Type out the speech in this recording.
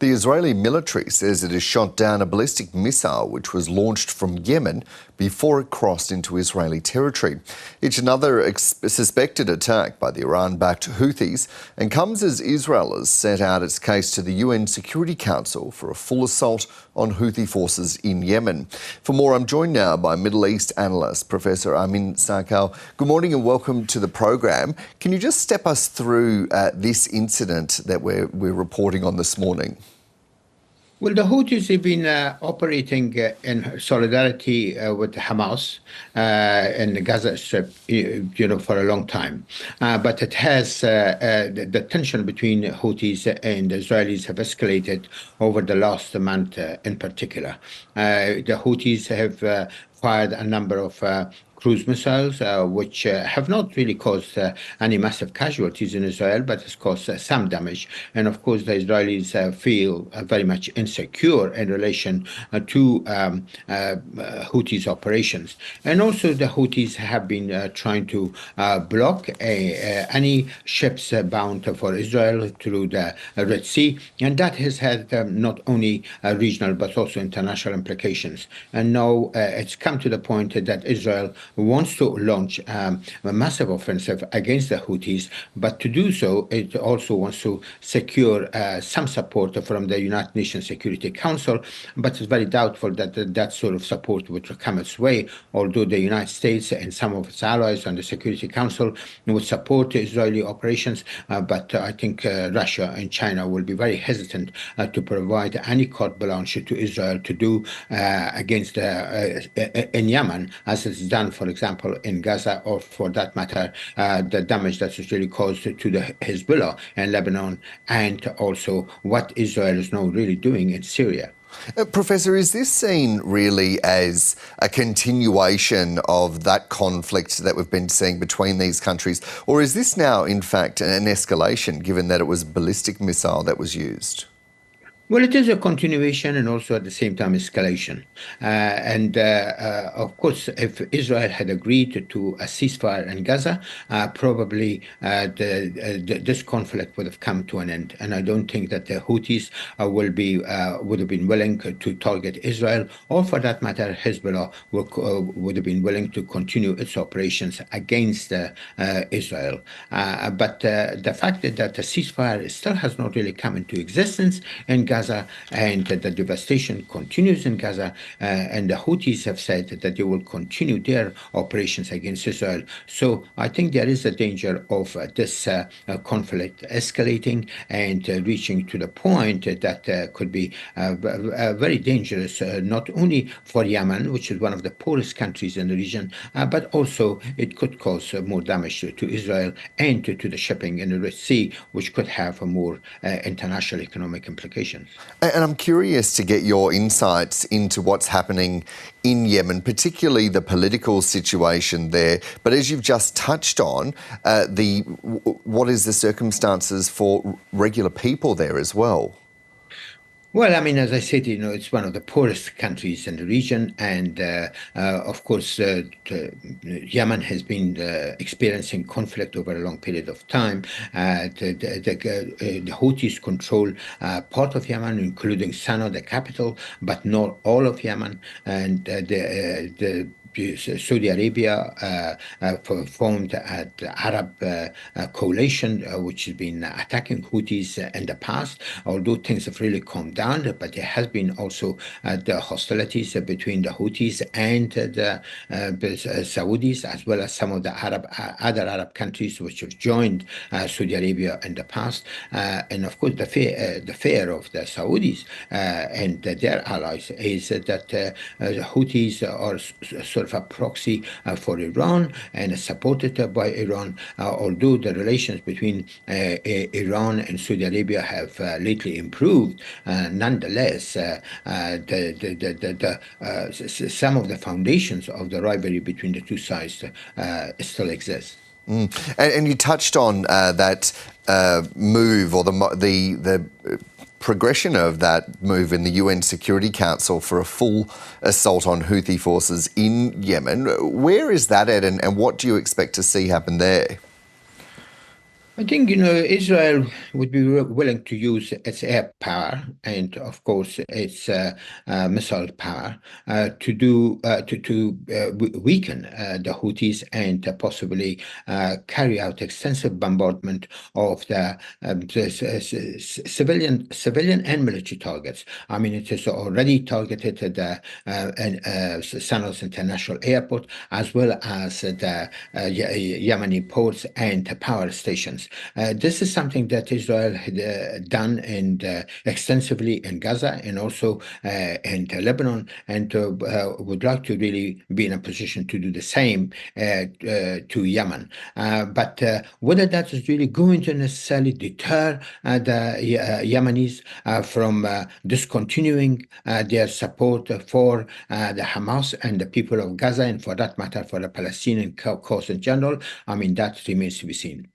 The Israeli military says it has shot down a ballistic missile which was launched from Yemen before it crossed into Israeli territory. It's another suspected attack by the Iran-backed Houthis and comes as Israel has set out its case to the UN Security Council for a full assault on Houthi forces in Yemen. For more, I'm joined now by Middle East analyst Professor Amin Saikal. Good morning and welcome to the program. Can you just step us through this incident that we're reporting on this morning? Well, the Houthis have been operating in solidarity with Hamas in the Gaza Strip, for a long time. But it has the tension between Houthis and the Israelis have escalated over the last month in particular. The Houthis have fired a number of cruise missiles, which have not really caused any massive casualties in Israel, but has caused some damage. And of course, the Israelis feel very much insecure in relation to Houthis' operations. And also, the Houthis have been trying to block any ships bound for Israel through the Red Sea. And that has had not only regional, but also international implications. And now it's come to the point that Israel wants to launch a massive offensive against the Houthis, but to do so, it also wants to secure some support from the United Nations Security Council, but it's very doubtful that that sort of support would come its way, although the United States and some of its allies on the Security Council would support Israeli operations, but I think Russia and China will be very hesitant to provide any carte blanche to Israel to do against in Yemen, as it's done, for example, in Gaza, or for that matter, the damage that is really caused to the Hezbollah in Lebanon, and also what Israel is now really doing in Syria. Professor, is this seen really as a continuation of that conflict that we've been seeing between these countries, or is this now, in fact, an escalation, given that it was a ballistic missile that was used? Well, it is a continuation and also at the same time escalation. Of course, if Israel had agreed to a ceasefire in Gaza, probably this conflict would have come to an end. And I don't think that the Houthis would have been willing to target Israel, or for that matter, Hezbollah would have been willing to continue its operations against Israel. But the fact that the ceasefire still has not really come into existence in Gaza, and the devastation continues in Gaza, and the Houthis have said that they will continue their operations against Israel. So I think there is a danger of this conflict escalating and reaching to the point that could be very dangerous, not only for Yemen, which is one of the poorest countries in the region, but also it could cause more damage to Israel and to the shipping in the Red Sea, which could have more international economic implications. And I'm curious to get your insights into what's happening in Yemen, particularly the political situation there. But as you've just touched on, what is the circumstances for regular people there as well? Well, I mean, as I said, it's one of the poorest countries in the region. And of course, Yemen has been experiencing conflict over a long period of time. The Houthis control part of Yemen, including Sana'a, the capital, but not all of Yemen. And Saudi Arabia formed an Arab coalition which has been attacking Houthis in the past, although things have really calmed down. But there has been also the hostilities between the Houthis and the Saudis, as well as some of the other Arab countries which have joined Saudi Arabia in the past. And of course, the fear of the Saudis and their allies is that the Houthis are sort of a proxy for Iran and supported by Iran, although the relations between Iran and Saudi Arabia have lately improved. Nonetheless, some of the foundations of the rivalry between the two sides still exist. And you touched on that move, or the progression of that move in the UN Security Council for a full assault on Houthi forces in Yemen. Where is that at, and what do you expect to see happen there? I think, Israel would be willing to use its air power and, of course, its missile power to weaken the Houthis and possibly carry out extensive bombardment of the civilian and military targets. I mean, it has already targeted the Sanaa International Airport as well as the Yemeni ports and power stations. This is something that Israel had done and extensively in Gaza and also in Lebanon, and would like to really be in a position to do the same to Yemen. But whether that is really going to necessarily deter the Yemenis from discontinuing their support for the Hamas and the people of Gaza, and for that matter, for the Palestinian cause in general, I mean, that remains to be seen.